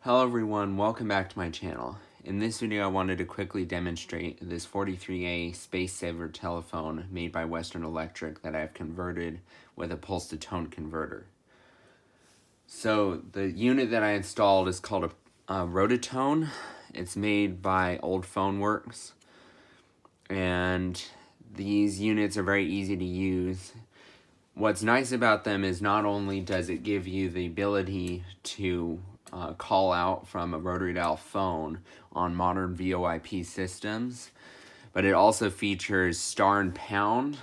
Hello everyone, welcome back to my channel. In this video I wanted to quickly demonstrate this 43A Space Saver telephone made by Western Electric that I've converted with a pulse-to-tone converter. So the unit that I installed is called a RotaTone. It's made by Old Phone Works, and these units are very easy to use. What's nice about them is not only does it give you the ability to call out from a rotary dial phone on modern VoIP systems, but it also features star and pound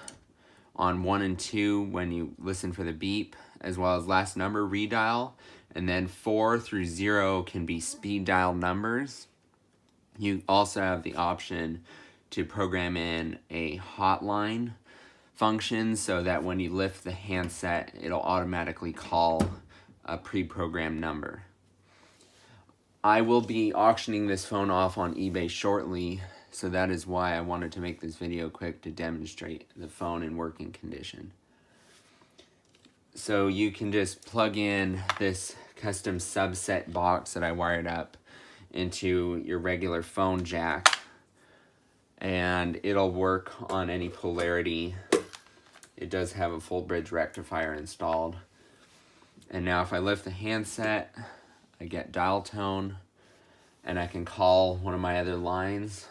on 1 and 2 when you listen for the beep, as well as last number redial, and then 4 through 0 can be speed dial numbers. You also have the option to program in a hotline function so that when you lift the handset, it'll automatically call a pre-programmed number. I will be auctioning this phone off on eBay shortly, so that is why I wanted to make this video quick to demonstrate the phone in working condition. So you can just plug in this custom subset box that I wired up into your regular phone jack, and it'll work on any polarity. It does have a full bridge rectifier installed. And now if I lift the handset, I get dial tone, and I can call one of my other lines.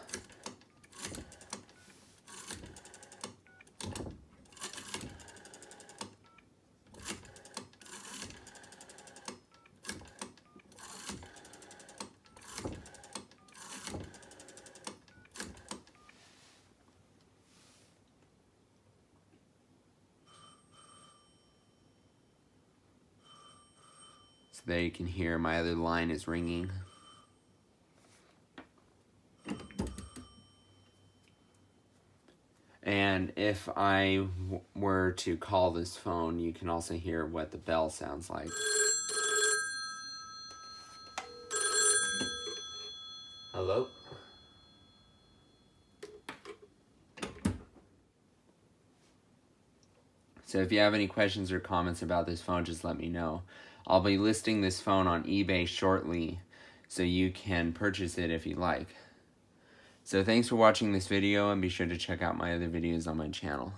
So there you can hear my other line is ringing. And if I were to call this phone, you can also hear what the bell sounds like. Hello? So if you have any questions or comments about this phone, just let me know. I'll be listing this phone on eBay shortly, so you can purchase it if you like. So thanks for watching this video, and be sure to check out my other videos on my channel.